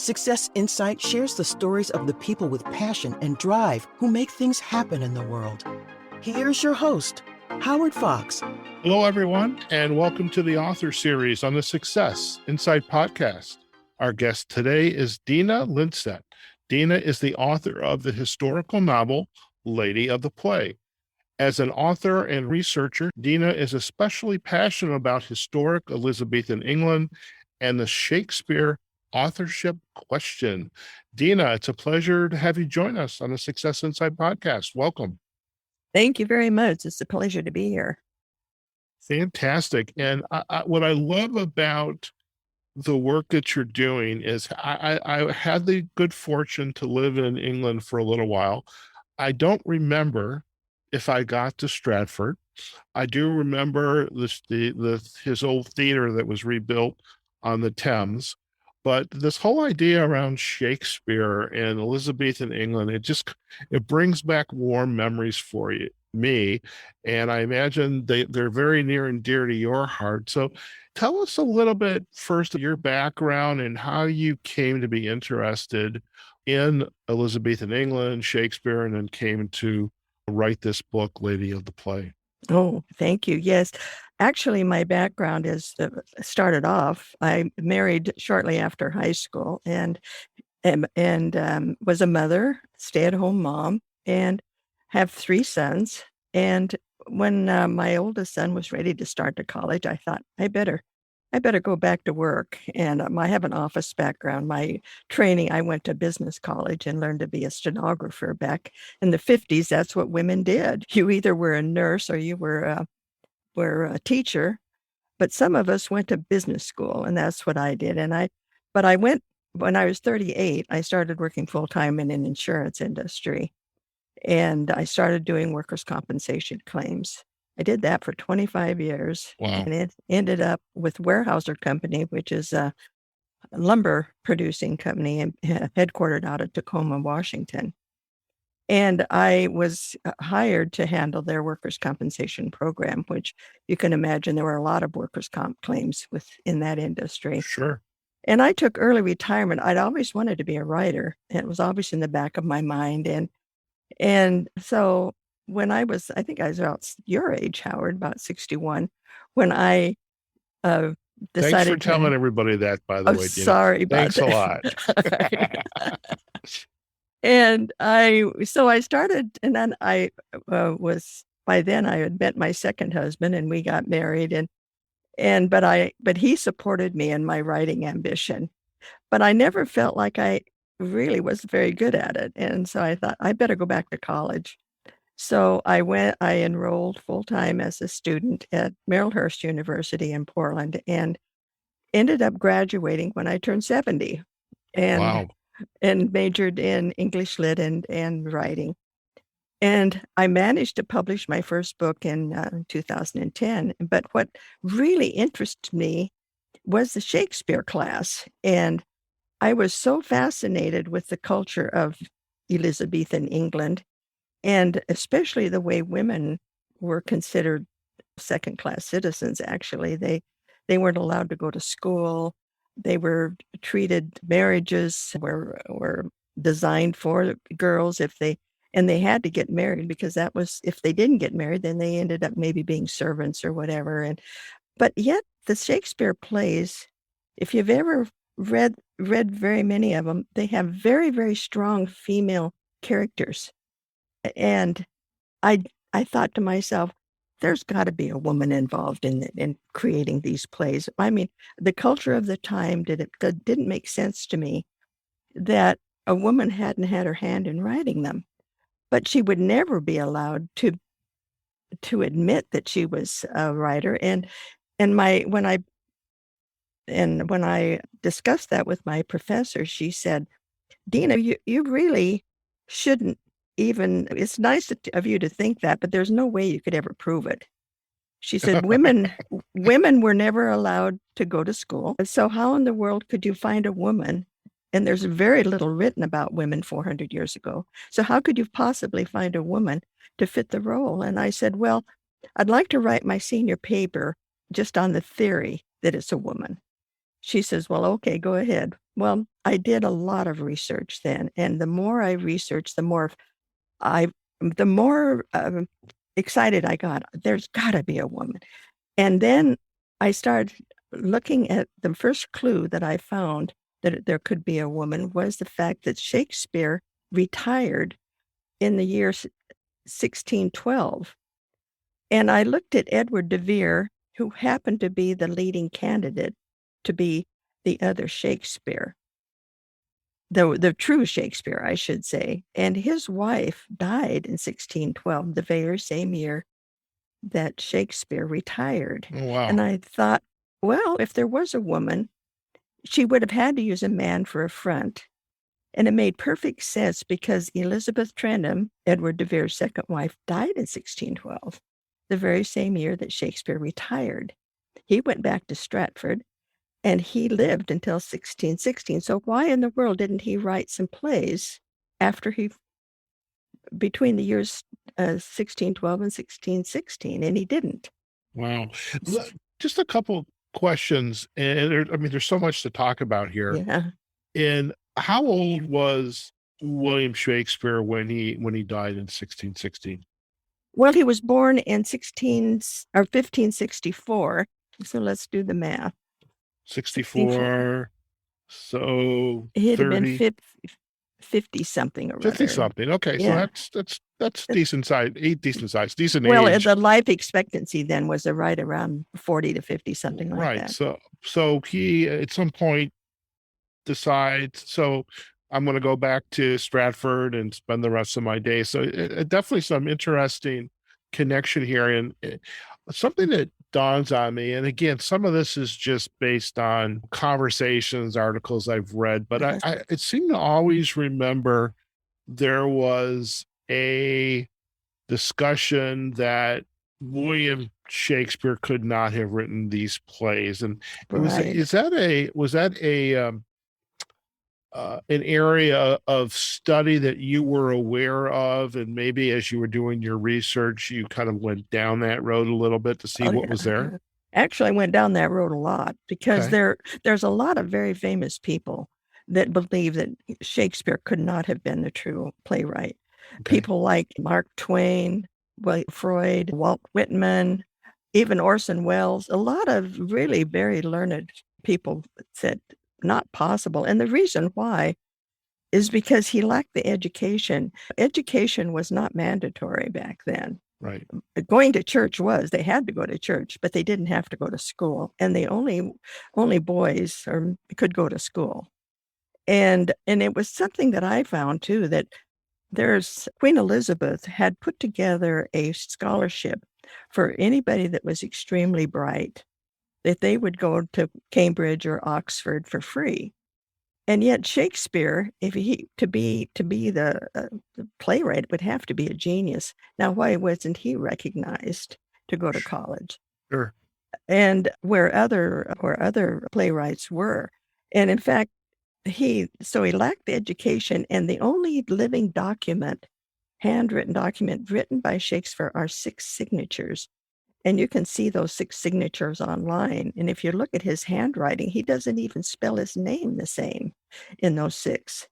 Success Insight shares the stories of the people with passion and drive who make things happen in the world. Here's your host, Howard Fox. Hello, everyone, and welcome to the author series on the Success Insight podcast. Our guest today is Deena Lindstedt. Deena is the author of the historical novel, Lady of the Play. As an author and researcher, Deena is especially passionate about historic Elizabethan England and the Shakespeare authorship question. Deena, it's a pleasure to have you join us on the Success Insight podcast. Welcome. Thank you very much. It's a pleasure to be here. Fantastic. And what I love about the work that you're doing is I had the good fortune to live in England for a little while. I don't remember if I got to Stratford. I do remember his old theater that was rebuilt on the Thames. But this whole idea around Shakespeare and Elizabethan England, it brings back warm memories for me. And I imagine they're very near and dear to your heart. So tell us a little bit first of your background and how you came to be interested in Elizabethan England, Shakespeare, and then came to write this book, Lady of the Play. Oh, thank you. Yes. Actually, my background started off, I married shortly after high school and was a mother, stay-at-home mom, and have 3 sons. And when my oldest son was ready to start to college, I thought, I better go back to work. And I have an office background. My training, I went to business college and learned to be a stenographer back in the 50s. That's what women did. You either were a nurse or you were a teacher, but some of us went to business school, and that's what I did. But I went, when I was 38, I started working full-time in an insurance industry, and I started doing workers' compensation claims. I did that for 25 years. Wow. And it ended up with Weyerhaeuser Company, which is a lumber producing company headquartered out of Tacoma, Washington. And I was hired to handle their workers' compensation program, which you can imagine there were a lot of workers' comp claims within that industry. Sure. And I took early retirement. I'd always wanted to be a writer. It was always in the back of my mind. And so when I think I was about your age, Howard, about 61, when I decided Thanks for telling everybody that, by the way. Sorry about Thanks a lot. And I started, and then by then I had met my second husband and we got married but he supported me in my writing ambition, but I never felt like I really was very good at it. And so I thought I better go back to college. So I enrolled full-time as a student at Marylhurst University in Portland and ended up graduating when I turned 70. Wow. And majored in English Lit and writing. And I managed to publish my first book in 2010. But what really interested me was the Shakespeare class. And I was so fascinated with the culture of Elizabethan England, and especially the way women were considered second-class citizens, actually. They weren't allowed to go to school. They were treated, marriages were designed for girls and they had to get married because that was, if they didn't get married, then they ended up maybe being servants or whatever. But yet the Shakespeare plays, if you've ever read very many of them, they have very, very strong female characters. And I thought to myself, there's got to be a woman involved in creating these plays. I mean, the culture of the time didn't make sense to me that a woman hadn't had her hand in writing them, but she would never be allowed to admit that she was a writer. And when I discussed that with my professor, she said, Deena, you really shouldn't even, it's nice of you to think that, but there's no way you could ever prove it. She said, women were never allowed to go to school. So how in the world could you find a woman? And there's very little written about women 400 years ago. So how could you possibly find a woman to fit the role? And I said, well, I'd like to write my senior paper just on the theory that it's a woman. She says, well, okay, go ahead. Well, I did a lot of research then, and the more I researched, I, the more excited I got. There's got to be a woman. And then I started looking at the first clue that I found that there could be a woman was the fact that Shakespeare retired in the year 1612. And I looked at Edward deVere, who happened to be the leading candidate to be the other Shakespeare, the true Shakespeare, I should say. And his wife died in 1612, the very same year that Shakespeare retired. Oh, wow. And I thought, well, if there was a woman, she would have had to use a man for a front. And it made perfect sense because Elizabeth Trentham, Edward deVere's second wife, died in 1612, the very same year that Shakespeare retired. He went back to Stratford and he lived until 1616. So why in the world didn't he write some plays between the years 1612 and 1616? And he didn't. Wow. Just a couple questions. And there's so much to talk about here. Yeah. And how old was William Shakespeare when he died in 1616? Well, he was born in 1564. So let's do the math. 64. So He'd 30, have been 50 something or 50 other. something. Okay. Yeah. So that's decent size, decent Well, age. the life expectancy then was right around 40 to 50, something like Right. that. So he at some point decides, so I'm going to go back to Stratford and spend the rest of my day. So definitely some interesting connection here. And something that dawns on me, and again, some of this is just based on conversations, articles I've read, but I it seemed to always remember there was a discussion that William Shakespeare could not have written these plays. And was that an area of study that you were aware of, and maybe as you were doing your research, you kind of went down that road a little bit to see what was there? Actually, I went down that road a lot because there's a lot of very famous people that believe that Shakespeare could not have been the true playwright. Okay. People like Mark Twain, Freud, Walt Whitman, even Orson Welles, a lot of really very learned people said not possible. And the reason why is because he lacked the education. Education was not mandatory back then. Right. Going to church they had to go to church, but they didn't have to go to school. And the only boys could go to school. And it was something that I found too, that Queen Elizabeth had put together a scholarship for anybody that was extremely bright, that they would go to Cambridge or Oxford for free. And yet Shakespeare, to be the playwright, would have to be a genius. Now, why wasn't he recognized to go to college? Sure. And where other playwrights were. And in fact, he lacked the education, and the only living handwritten document written by Shakespeare are 6 signatures. And you can see those 6 signatures online. And if you look at his handwriting, he doesn't even spell his name the same in those 6.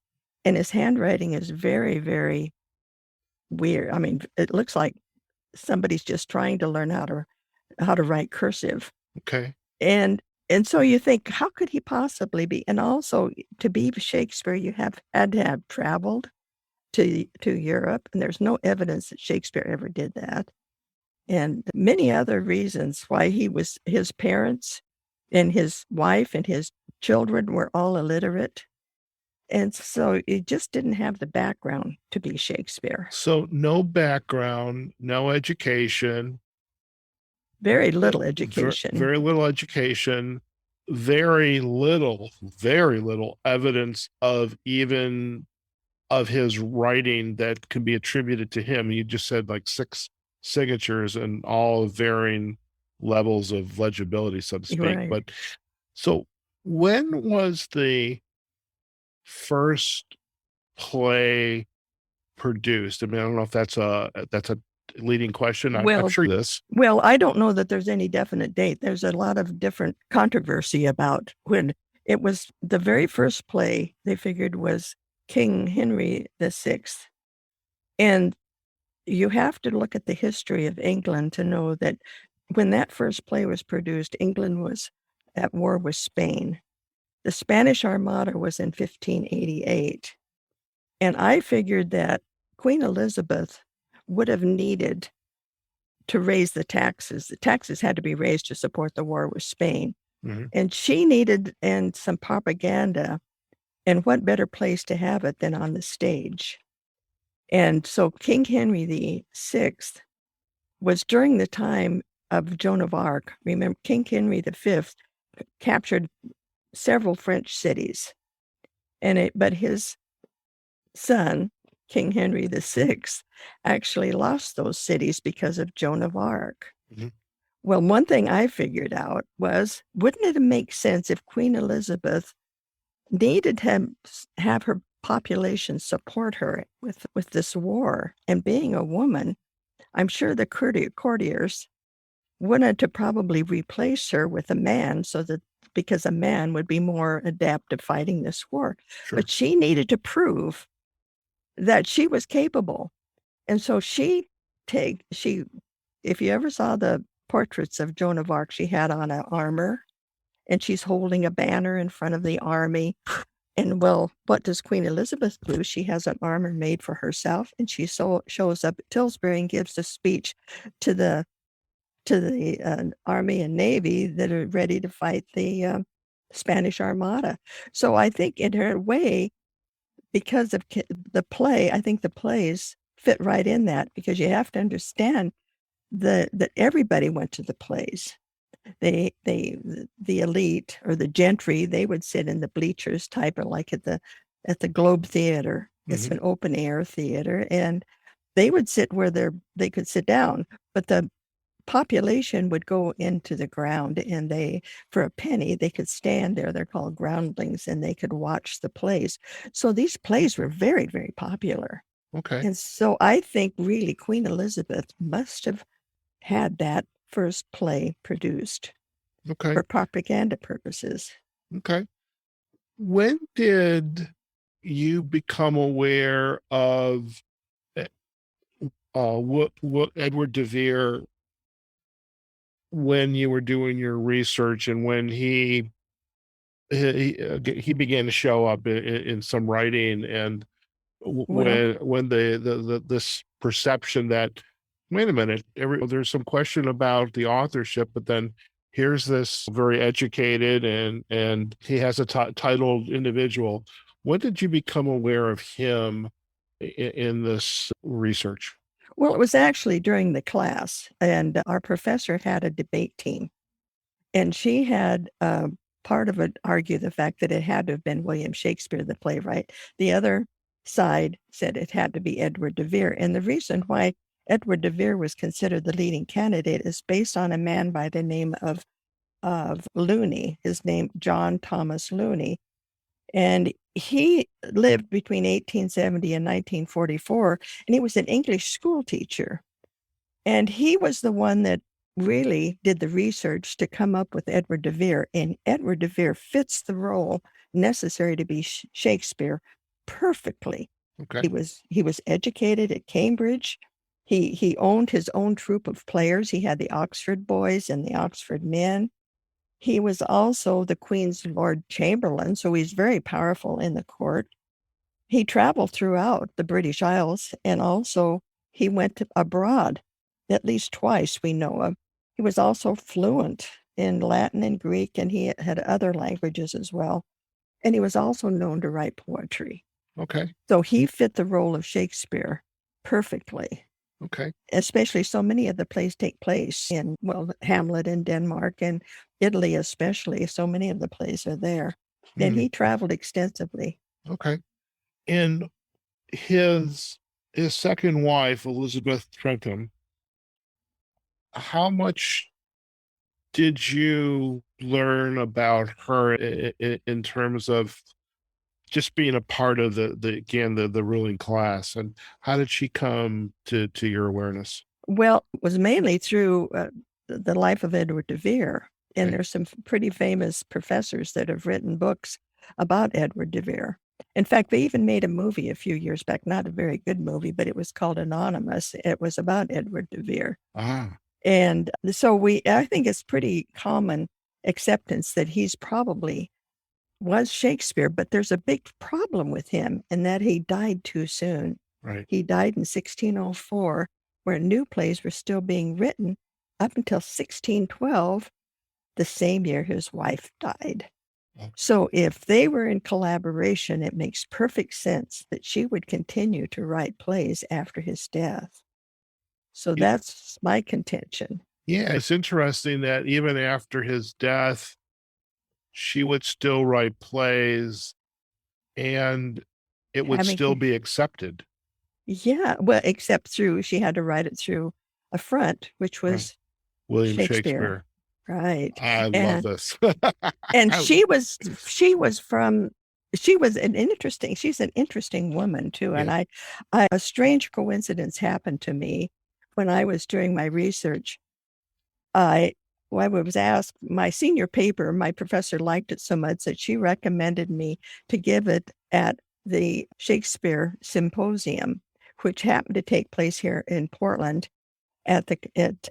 And his handwriting is very, very weird. I mean, it looks like somebody's just trying to learn how to write cursive. Okay. And so you think, how could he possibly be? And also, to be Shakespeare, you had to have traveled to Europe, and there's no evidence that Shakespeare ever did that. And many other reasons why his parents and his wife and his children were all illiterate. And so he just didn't have the background to be Shakespeare. So no background, no education. Very little education. Very little education. Very little evidence of his writing that can be attributed to him. You just said like 6 signatures and all varying levels of legibility, so to speak. Right. But so when was the first play produced? I mean, I don't know if that's a leading question. I'm sure this. Well, I don't know that there's any definite date. There's a lot of different controversy about when It was the very first play they figured was King Henry VI. And you have to look at the history of England to know that when that first play was produced, England was at war with Spain. The Spanish Armada was in 1588. And I figured that Queen Elizabeth would have needed to raise the taxes. The taxes had to be raised to support the war with Spain. Mm-hmm. And she needed some propaganda. And what better place to have it than on the stage? And so King Henry VI was during the time of Joan of Arc. Remember, King Henry V captured several French cities. But his son, King Henry VI, actually lost those cities because of Joan of Arc. Mm-hmm. Well, one thing I figured out was, wouldn't it make sense if Queen Elizabeth needed to have her population support her with this war? And being a woman, I'm sure the courtiers wanted to probably replace her with a man because a man would be more adept at fighting this war. Sure. But she needed to prove that she was capable. And so if you ever saw the portraits of Joan of Arc, she had on an armor and she's holding a banner in front of the army. And well, what does Queen Elizabeth do? She has an armor made for herself, and she shows up at Tilbury and gives a speech to the Army and Navy that are ready to fight the Spanish Armada. So I think in her way, because of the play, I think the plays fit right in that, because you have to understand that everybody went to the plays. The elite or the gentry, they would sit in the bleachers type of like at the Globe Theater. It's Mm-hmm. an open air theater, and they would sit where they could sit down, but the population would go into the ground, and for a penny, they could stand there. They're called groundlings, and they could watch the plays. So these plays were very, very popular. Okay. And so I think really Queen Elizabeth must have had that first play produced Okay. for propaganda purposes. Okay. When did you become aware of what Edward deVere, when you were doing your research and when he began to show up in some writing, and when this perception that, wait a minute, there's some question about the authorship, but then here's this very educated and he has a titled individual. When did you become aware of him in this research? Well, it was actually during the class, and our professor had a debate team, and she had part of it argue the fact that it had to have been William Shakespeare, the playwright. The other side said it had to be Edward deVere. And the reason why Edward deVere was considered the leading candidate is based on a man by the name of Looney, his name John Thomas Looney. And he lived between 1870 and 1944, and he was an English school teacher. And he was the one that really did the research to come up with Edward deVere. And Edward deVere fits the role necessary to be Shakespeare perfectly. Okay. He was educated at Cambridge. He owned his own troupe of players. He had the Oxford Boys and the Oxford Men. He was also the Queen's Lord Chamberlain, so he's very powerful in the court. He traveled throughout the British Isles, and also he went abroad at least twice, we know of. He was also fluent in Latin and Greek, and he had other languages as well. And he was also known to write poetry. Okay. So he fit the role of Shakespeare perfectly. Okay. Especially so many of the plays take place in, Hamlet in Denmark and Italy especially. So many of the plays are there. And he traveled extensively. Okay. And his second wife, Elizabeth Trentham, how much did you learn about her in terms of just being a part of the ruling class, and how did she come to your awareness? Well, it was mainly through the life of Edward deVere. And Okay. there's some pretty famous professors that have written books about Edward deVere. In fact, they even made a movie a few years back, not a very good movie, but it was called Anonymous. It was about Edward deVere. Ah, And so I think it's pretty common acceptance that he's probably was Shakespeare, but there's a big problem with him in that he died too soon. right. He died in 1604, where new plays were still being written up until 1612, the same year his wife died. Okay. So if they were in collaboration, it makes perfect sense that she would continue to write plays after his death. So Yeah. that's my contention. Yeah, it's interesting that even after his death, she would still write plays and it would Having still be accepted. Yeah, well, except she had to write it through a front, which Right. was William Shakespeare. Shakespeare. Right. I love And this. and she's an interesting woman too. And Yeah. a strange coincidence happened to me when I was doing my research. I was asked my senior paper, my professor liked it so much that she recommended me to give it at the Shakespeare Symposium, which happened to take place here in Portland at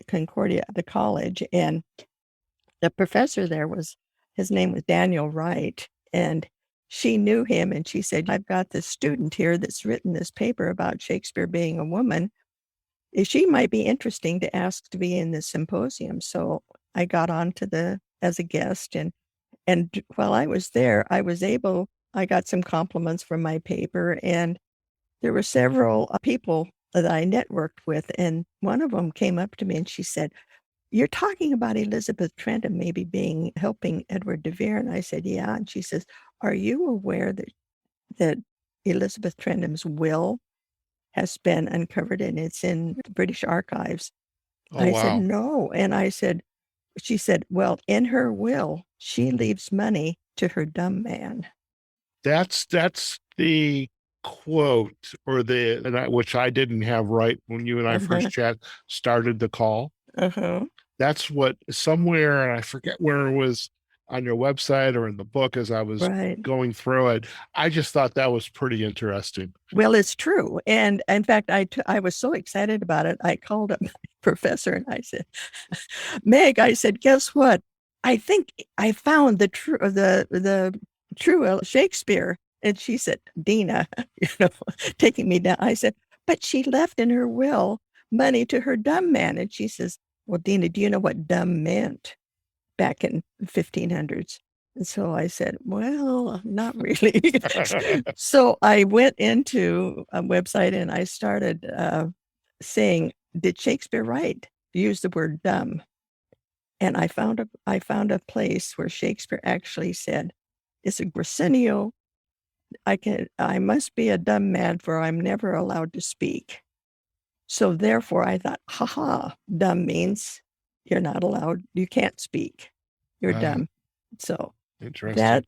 Concordia, the college. And the professor there his name was Daniel Wright, and she knew him, and she said, I've got this student here that's written this paper about Shakespeare being a woman. She might be interesting to ask to be in the symposium. So I got on as a guest, and while I was there, I got some compliments from my paper, and there were several people that I networked with, and one of them came up to me and she said, you're talking about Elizabeth Trentham maybe helping Edward deVere. And I said, yeah. And she says, are you aware that Elizabeth Trentham's will has been uncovered and it's in the British archives? Oh, I said, wow. no. And she said, well, in her will, she leaves money to her dumb man. That's the quote which I didn't have right when you and I first started the call. That's what somewhere, and I forget where it was on your website or in the book as I was going through it. I just thought that was pretty interesting. Well, it's true. And in fact, I was so excited about it. I called up my professor and I said, Meg, I said, guess what? I think I found the true Shakespeare. And she said, Deena, taking me down. I said, but she left in her will money to her dumb man. And she says, well, Deena, do you know what dumb meant back in the 1500s? And so I said, well, not really. So I went into a website and I started saying, did Shakespeare use the word dumb? And I found a place where Shakespeare actually said, it's a Gracinio. I must be a dumb man, for I'm never allowed to speak. So therefore I thought, dumb means you're not allowed, you can't speak. You're dumb. So interesting.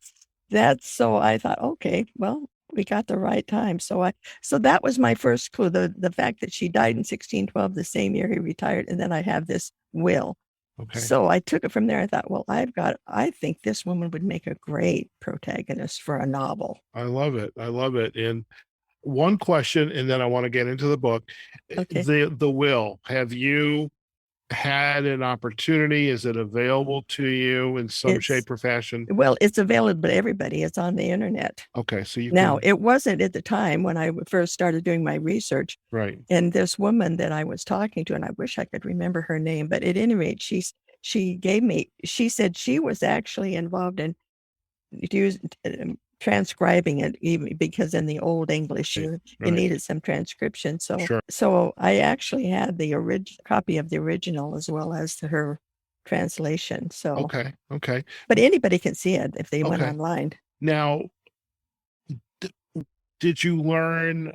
So I thought, okay, well, we got the right time. So that was my first clue, the fact that she died in 1612, the same year he retired. And then I have this will. Okay. So I took it from there. I thought, well, I think this woman would make a great protagonist for a novel. I love it. And one question, and then I want to get into the book. Okay. The will, have you had an opportunity? Is it available to you in some shape or fashion? Well, it's available to everybody. It's on the internet. Okay. So it wasn't at the time when I first started doing my research. Right. And this woman that I was talking to, and I wish I could remember her name, but at any rate, she said she was actually involved in transcribing it, even because in the old English you needed some transcription. So I actually had the copy of the original as well as her translation. So okay. But anybody can see it if they went online. Now, did you learn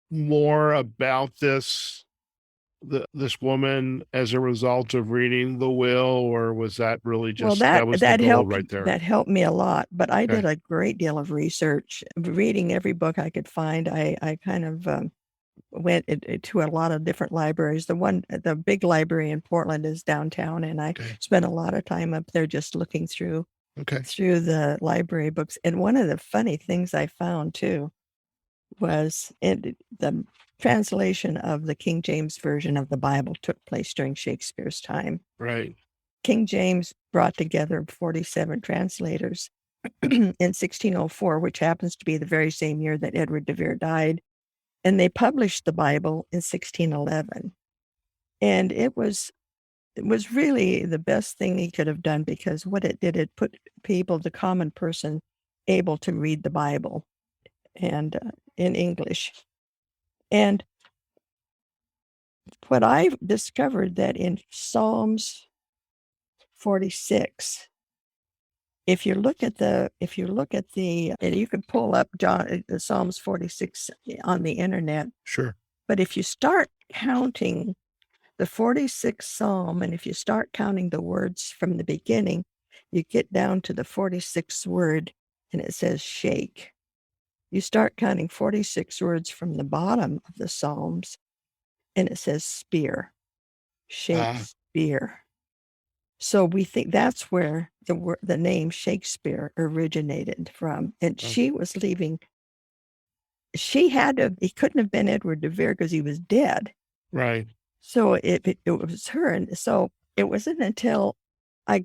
more about this woman as a result of reading the will, or was that really just that was the goal right there? That helped me a lot, but I did a great deal of research, reading every book I could find. I kind of went to a lot of different libraries. The big library in Portland is downtown, and I spent a lot of time up there just looking through the library books. And one of the funny things I found too was the translation of the King James Version of the Bible took place during Shakespeare's time. Right. King James brought together 47 translators in 1604, which happens to be the very same year that Edward deVere died. And they published the Bible in 1611. And it was really the best thing he could have done, because what it did, it put people, the common person, able to read the Bible and in English. And what I discovered that in Psalms 46, if you look at the, and you can pull up Psalms 46 on the internet. Sure. But if you start counting the 46th Psalm, and if you start counting the words from the beginning, you get down to the 46th word, and it says shake. You start counting 46 words from the bottom of the Psalms, and it says spear. Shakespeare. So we think that's where the name Shakespeare originated from. And she was leaving. He couldn't have been Edward deVere because he was dead. Right. So it was her. And so it wasn't until I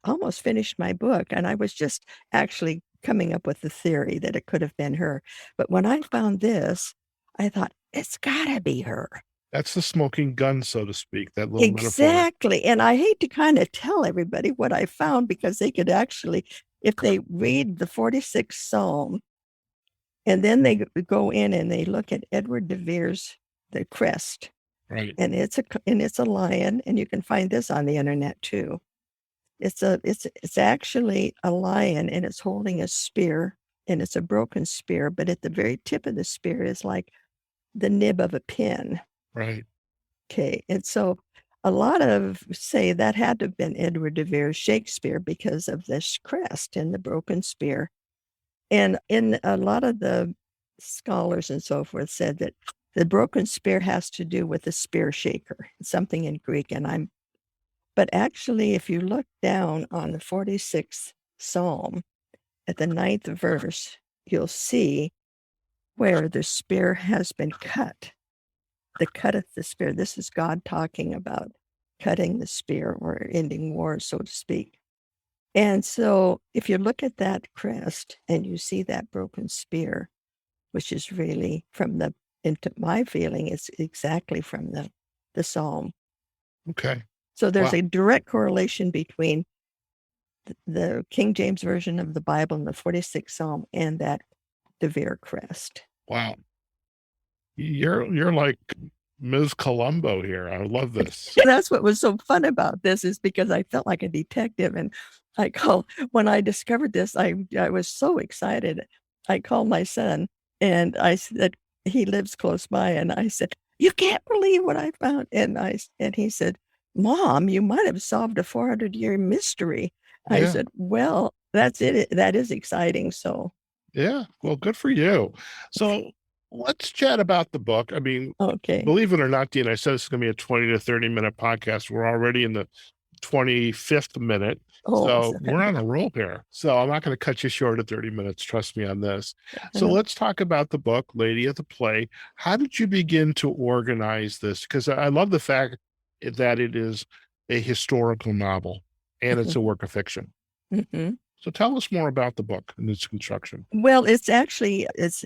almost finished my book, and I was just actually coming up with the theory that it could have been her. But when I found this, I thought, it's gotta be her. That's the smoking gun, so to speak, that little exactly metaphor. And I hate to kind of tell everybody what I found, because they could actually, if they read the 46th Psalm, and then they go in and they look at Edward deVere's the crest, right, and it's a lion, and you can find this on the internet too. It's actually a lion, and it's holding a spear, and it's a broken spear, but at the very tip of the spear is like the nib of a pin. Right. Okay. And so a lot of say that had to have been Edward deVere's Shakespeare because of this crest and the broken spear. And in a lot of the scholars and so forth said that the broken spear has to do with the spear shaker, something in Greek. But actually, if you look down on the 46th Psalm at the 9th verse, you'll see where the spear has been cut. The cutteth the spear. This is God talking about cutting the spear or ending war, so to speak. And so if you look at that crest and you see that broken spear, which is really into my feeling, it's exactly from the Psalm. Okay. So there's a direct correlation between the King James Version of the Bible and the 46th Psalm and that deVere crest. Wow. You're like Ms. Columbo here. I love this. That's what was so fun about this, is because I felt like a detective. And when I discovered this, I was so excited. I called my son, and I said, he lives close by, and I said, you can't believe what I found. And he said, Mom, you might have solved a 400-year mystery. Yeah. I said, well, that's it. That is exciting. So yeah, well, good for you. So let's chat about the book. I mean, okay. Believe it or not, Dean, I said it's going to be a 20 to 30 minute podcast. We're already in the 25th minute. So we're on a roll here. So I'm not going to cut you short at 30 minutes. Trust me on this. So let's talk about the book, Lady of the Play. How did you begin to organize this? Because I love the fact that it is a historical novel and it's a work of fiction. Mm-hmm. So tell us more about the book and its construction. Well, it's actually, it's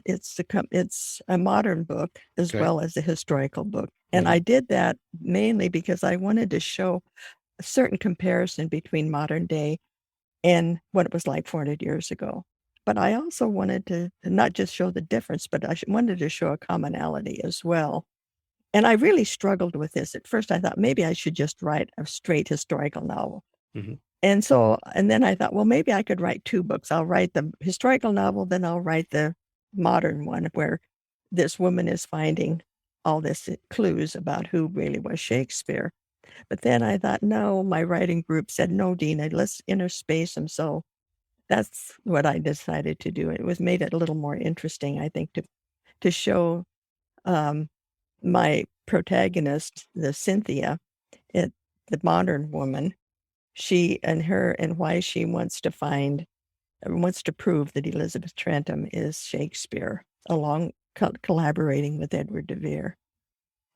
a modern book as well as a historical book. And I did that mainly because I wanted to show a certain comparison between modern day and what it was like 400 years ago. But I also wanted to not just show the difference, but I wanted to show a commonality as well. And I really struggled with this. At first, I thought maybe I should just write a straight historical novel. Mm-hmm. And then I thought, well, maybe I could write two books. I'll write the historical novel, then I'll write the modern one where this woman is finding all this clues about who really was Shakespeare. But then I thought, no, my writing group said, no, Deena, let's interspace them. So that's what I decided to do. It made it a little more interesting, I think, to show my protagonist, the Cynthia, it, the modern woman, she and her, and why she wants to prove that Elizabeth Trentham is Shakespeare, along collaborating with Edward deVere.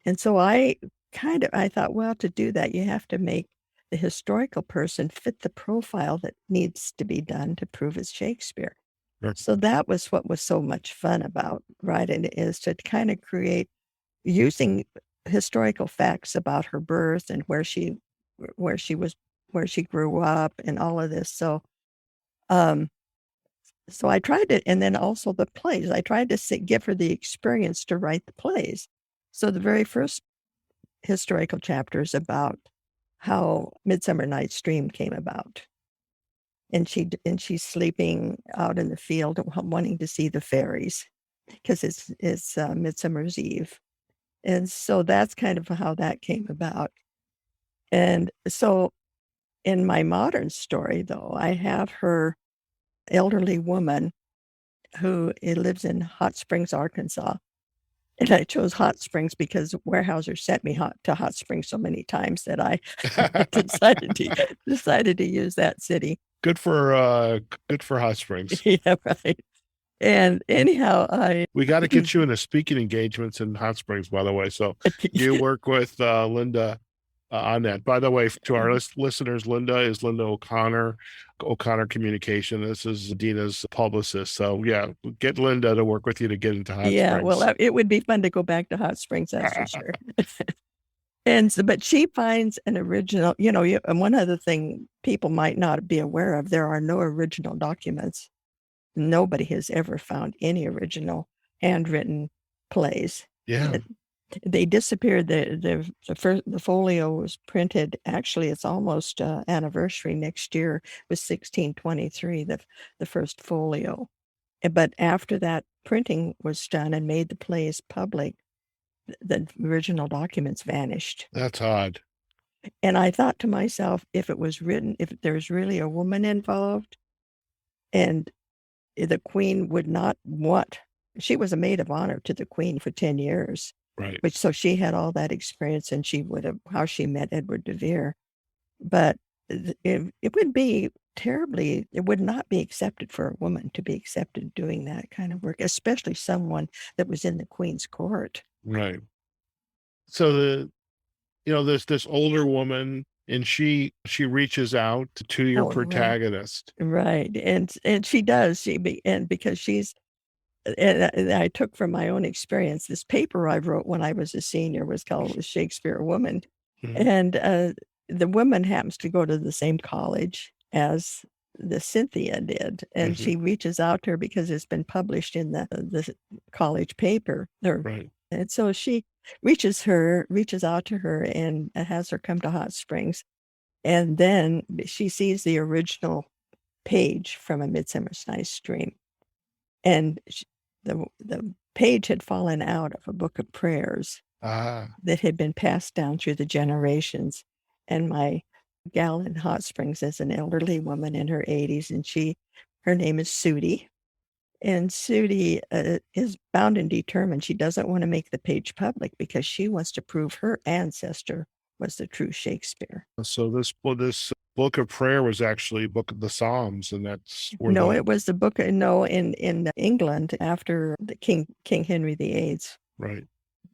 And so I thought, well, to do that, you have to make the historical person fit the profile that needs to be done to prove it's Shakespeare. Sure. So that was what was so much fun about writing, is to kind of create using historical facts about her birth and where she grew up and all of this. So, so I tried to, and then also the plays. I tried to give her the experience to write the plays. So the very first historical chapter is about how Midsummer Night's Dream came about. And she's sleeping out in the field wanting to see the fairies because it's Midsummer's Eve. And so that's kind of how that came about. And so in my modern story, though, I have her elderly woman who lives in Hot Springs, Arkansas. And I chose Hot Springs because Weyerhaeuser sent me to Hot Springs so many times that I decided to use that city. Good for Hot Springs. Yeah, right. And anyhow, we got to get you into speaking engagements in Hot Springs, by the way. So you work with Linda on that. By the way, to our listeners, Linda is Linda O'Connor Communication. This is Deena's publicist. So yeah, get Linda to work with you to get into Hot Springs. Yeah, well, it would be fun to go back to Hot Springs, that's for sure. And so, but she finds an original, and one other thing people might not be aware of, there are no original documents. Nobody has ever found any original handwritten plays. Yeah. They disappeared. The folio was printed. Actually, it's almost anniversary next year. Was 1623, the first folio. But after that printing was done and made the plays public, the original documents vanished. That's odd. And I thought to myself, if there's really a woman involved, and the Queen would not want, she was a maid of honor to the Queen for 10 years. Right. So she had all that experience, and how she met Edward deVere. But it would not be accepted for a woman to be accepted doing that kind of work, especially someone that was in the Queen's court. Right. So there's this older woman, and she reaches out to your protagonist. Right. And she does. Because she's, and I took from my own experience, this paper I wrote when I was a senior was called Shakespeare A Woman. Mm-hmm. And the woman happens to go to the same college as the Cynthia did. And she reaches out to her because it's been published in the college paper. Right. And so she reaches out to her and has her come to Hot Springs. And then she sees the original page from A Midsummer Night's Dream. And the page had fallen out of a book of prayers that had been passed down through the generations. And my gal in Hot Springs is an elderly woman in her 80s, and her name is Sudie. And Sudie is bound and determined. She doesn't want to make the page public because she wants to prove her ancestor was the true Shakespeare. So this book of prayer was actually a book of the Psalms, and that's where it was the book. In England, after the King Henry VIII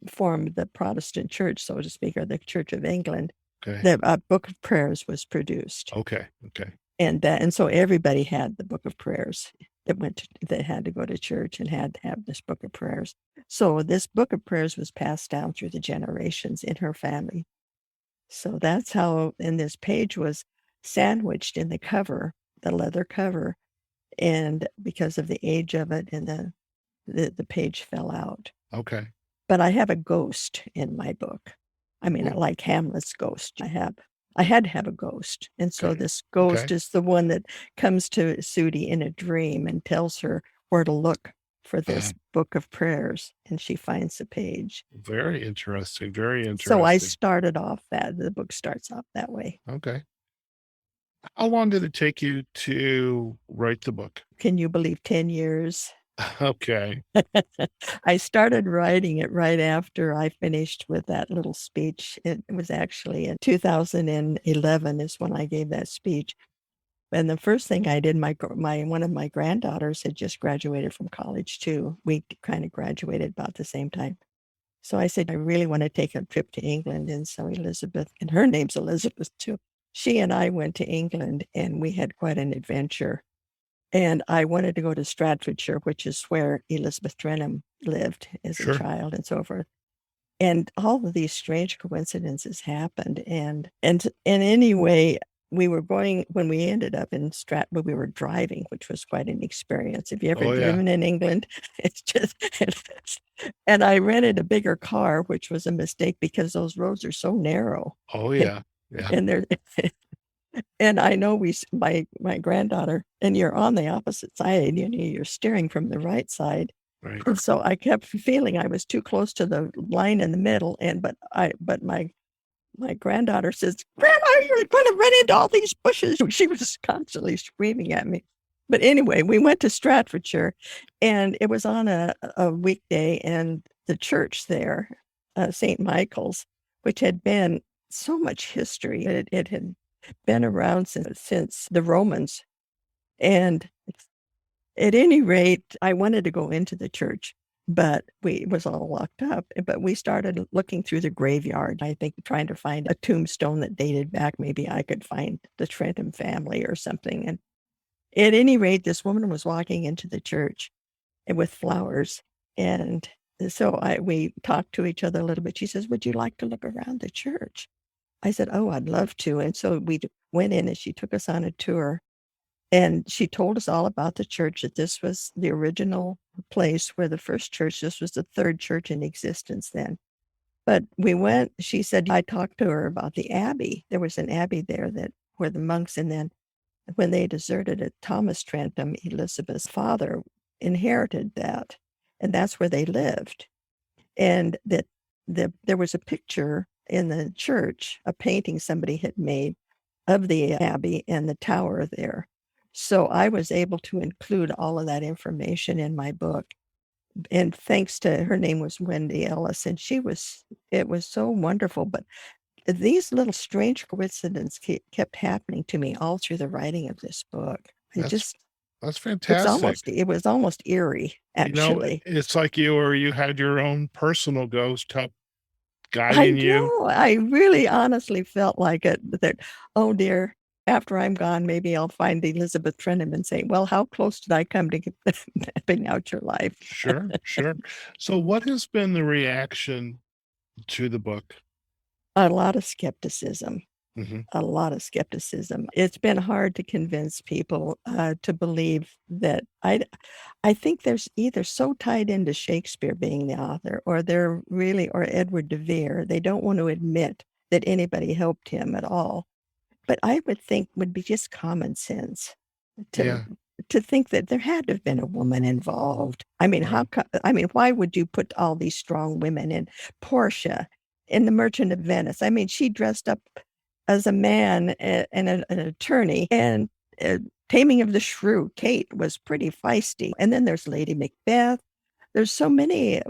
formed the Protestant Church, so to speak, or the Church of England. Okay. The book of prayers was produced. Okay. And so everybody had the book of prayers that had to go to church and had to have this book of prayers. So this book of prayers was passed down through the generations in her family. So that's how, and this page was sandwiched in the cover, the leather cover, and because of the age of it, and the page fell out. Okay. But I have a ghost in my book. I mean, like Hamlet's ghost. I had to have a ghost. And so this ghost is the one that comes to Sudie in a dream and tells her where to look for this book of prayers. And she finds the page. Very interesting. Very interesting. So I started off the book starts off that way. Okay. How long did it take you to write the book? Can you believe 10 years? Okay. I started writing it right after I finished with that little speech. It was actually in 2011 is when I gave that speech. And the first thing I did, one of my granddaughters had just graduated from college too. We kind of graduated about the same time. So I said, I really want to take a trip to England. And so Elizabeth, and her name's Elizabeth too, she and I went to England and we had quite an adventure. And I wanted to go to Stratfordshire, which is where Elizabeth Trentham lived as a Sure. child and so forth. And all of these strange coincidences happened. And anyway, we were going, when we ended up in Stratford, we were driving, which was quite an experience. If you ever Oh, yeah. driven in England, it's just, and I rented a bigger car, which was a mistake because those roads are so narrow. Oh, yeah. Yeah. And they're, and I know my granddaughter, and you're on the opposite side, you're steering from the right side. Right. So I kept feeling I was too close to the line in the middle. But my granddaughter says, Grandma, you're going to run into all these bushes. She was constantly screaming at me. But anyway, we went to Stratfordshire and it was on a weekday, and the church there, St. Michael's, which had been so much history. It had been around since the Romans. And at any rate, I wanted to go into the church, but it was all locked up. But we started looking through the graveyard, I think, trying to find a tombstone that dated back. Maybe I could find the Trentham family or something. And at any rate, this woman was walking into the church with flowers. And so we talked to each other a little bit. She says, would you like to look around the church? I said, oh, I'd love to. And so we went in and she took us on a tour. And she told us all about the church, that this was the original place where the first church, this was the third church in existence then. But we went, she said, I talked to her about the abbey. There was an abbey there where the monks, and then when they deserted it, Thomas Trentham, Elizabeth's father, inherited that. And that's where they lived. And that there was a picture in the church, a painting somebody had made of the abbey and the tower there. So I was able to include all of that information in my book. And thanks to her name was Wendy Ellis, and it was so wonderful. But these little strange coincidences kept happening to me all through the writing of this book. That's fantastic. It was almost eerie, actually. It's like you had your own personal ghost help I guiding you. know. I really honestly felt like it, that, oh dear, after I'm gone, maybe I'll find Elizabeth Trentham and say, well, how close did I come to mapping out your life? Sure, sure. So what has been the reaction to the book? A lot of skepticism. Mhm. A lot of skepticism. It's been hard to convince people to believe that. I think there's either so tied into Shakespeare being the author, or or Edward deVere. They don't want to admit that anybody helped him at all. But I would think would be just common sense Yeah. to think that there had to have been a woman involved. I mean, Right. why would you put all these strong women in? Portia in The Merchant of Venice? I mean, she dressed up as a man and an attorney, and Taming of the Shrew, Kate, was pretty feisty. And then there's Lady Macbeth. There's so many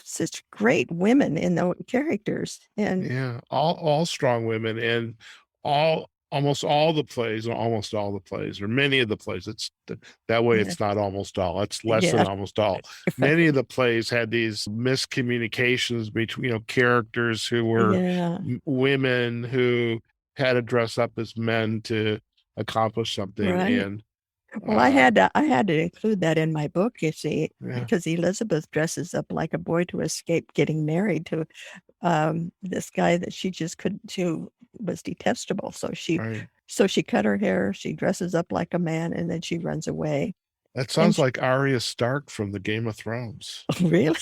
such great women in the characters. And Yeah, all strong women, and almost all the plays, or many of the plays. That way. yeah, It's not almost all. It's less than yeah, almost all. Many of the plays had these miscommunications between characters who were yeah, women who had to dress up as men to accomplish something, right. and Well, I had to include that in my book, you see, yeah, because Elizabeth dresses up like a boy to escape getting married to this guy that she just couldn't do, was detestable. right. So she cut her hair, she dresses up like a man, and then she runs away. That And sounds like Arya Stark from the Game of Thrones. really,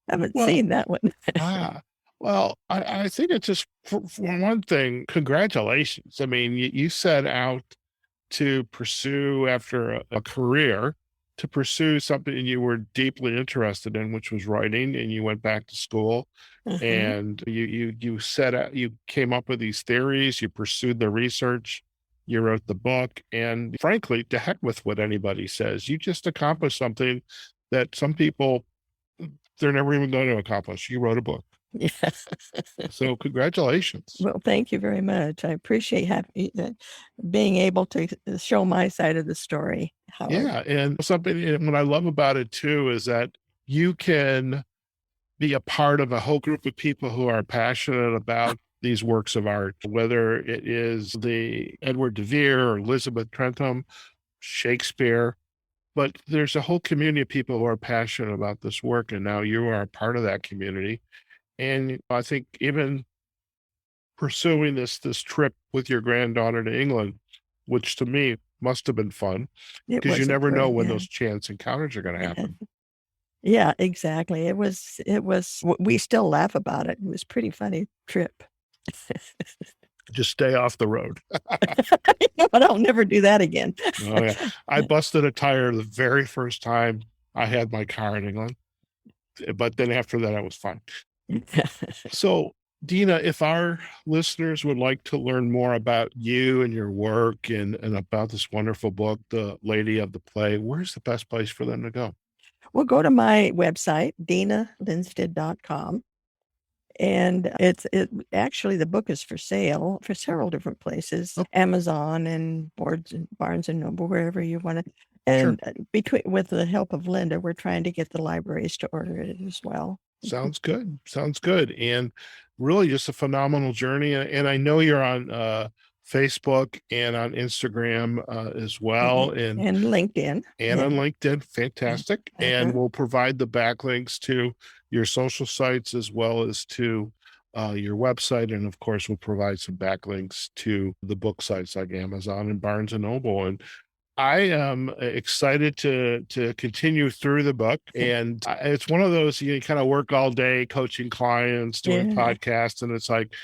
haven't Well, seen that one. well, I think it's just for one thing, congratulations. I mean, you set out to pursue after a career to pursue something you were deeply interested in, which was writing, and you went back to school Uh-huh. and you set out, you came up with these theories, you pursued the research, You wrote the book, and frankly, to heck with what anybody says. You just accomplished something that some people, they're never even going to accomplish. You wrote a book. Yeah. So congratulations. Well, thank you very much. I appreciate being able to show my side of the story, Howard. Yeah. And what I love about it too is that you can be a part of a whole group of people who are passionate about these works of art, whether it is the Edward deVere or Elizabeth Trentham, Shakespeare, but there's a whole community of people who are passionate about this work. And now you are a part of that community. And I think even pursuing this trip with your granddaughter to England, which to me must have been fun, because you never know when those chance encounters are going to happen. Yeah, exactly. We still laugh about it. It was a pretty funny trip. Just stay off the road. But I'll never do that again. Oh yeah. I busted a tire the very first time I had my car in England, but then after that I was fine. So Deena, if our listeners would like to learn more about you and your work and about this wonderful book, The Lady of the Play, where's the best place for them to go? Well, go to my website, DeenaLindstedt.com. And actually the book is for sale for several different places, Amazon and Barnes and Noble, wherever you want to. And with the help of Linda, we're trying to get the libraries to order it as well. Sounds good. Sounds good. And really just a phenomenal journey. And I know you're on Facebook and on Instagram as well. And LinkedIn. And on LinkedIn. Fantastic. And we'll provide the backlinks to your social sites as well as to your website. And of course, we'll provide some backlinks to the book sites like Amazon and Barnes and Noble. And I am excited to continue through the book. And it's one of those, you kind of work all day coaching clients, doing podcasts, and it's like,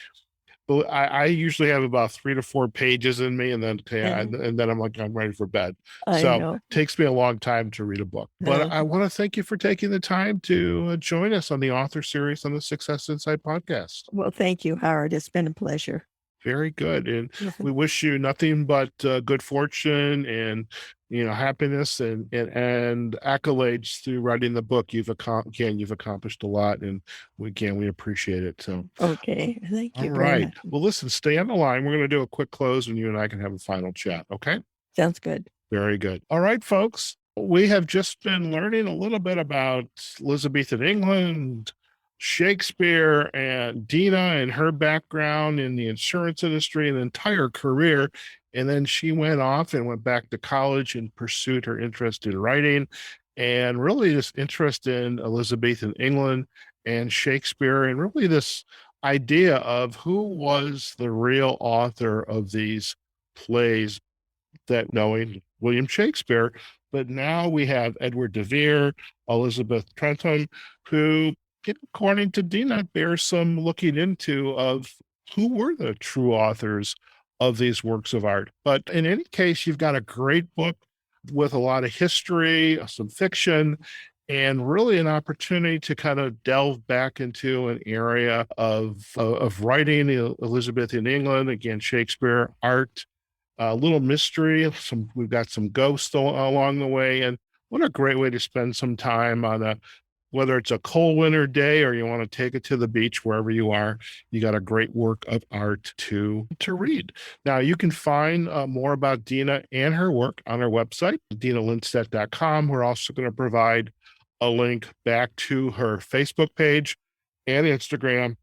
but I usually have about 3 to 4 pages in me, and then and then I'm like, I'm ready for bed. So it takes me a long time to read a book. But I want to thank you for taking the time to join us on the author series on the Success Insight podcast. Well, thank you, Howard. It's been a pleasure. Very good. And we wish you nothing but good fortune and, happiness and accolades through writing the book. You've accomplished a lot, and we appreciate it. So, okay. Thank you. All right. Well, listen, stay on the line. We're going to do a quick close and you and I can have a final chat. Okay. Sounds good. Very good. All right, folks. We have just been learning a little bit about Elizabethan England, Shakespeare, and Deena and her background in the insurance industry and entire career. And then she went off and went back to college and pursued her interest in writing and really this interest in Elizabethan England and Shakespeare, and really this idea of who was the real author of these plays, that knowing William Shakespeare. But now we have Edward deVere, Elizabeth Trentham, who, according to Deena, bears some looking into of who were the true authors of these works of art. But in any case, you've got a great book with a lot of history, some fiction, and really an opportunity to kind of delve back into an area of writing, Elizabethan England, again, Shakespeare, art, a little mystery. We've got some ghosts along the way. And what a great way to spend some time on whether it's a cold winter day or you want to take it to the beach, wherever you are, you got a great work of art to read. Now, you can find more about Deena and her work on our website, DeenaLindstedt.com. We're also going to provide a link back to her Facebook page and Instagram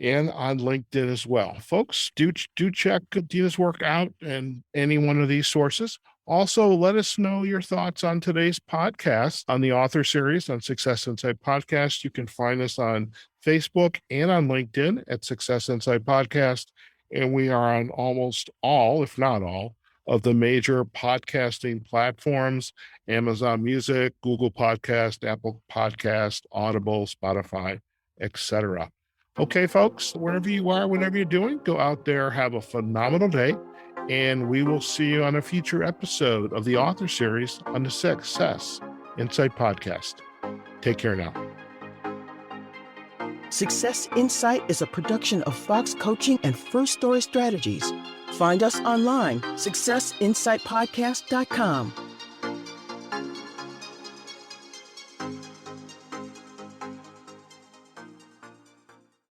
and on LinkedIn as well. Folks, do check Deena's work out and any one of these sources. Also, let us know your thoughts on today's podcast on the author series on Success Insight Podcast. You can find us on Facebook and on LinkedIn at Success Insight Podcast. And we are on almost all, if not all, of the major podcasting platforms: Amazon Music, Google Podcast, Apple Podcast, Audible, Spotify, etc. Okay, folks, wherever you are, whatever you're doing, go out there, have a phenomenal day. And we will see you on a future episode of the author series on the Success Insight Podcast. Take care now. Success Insight is a production of Fox Coaching and First Story Strategies. Find us online, successinsightpodcast.com.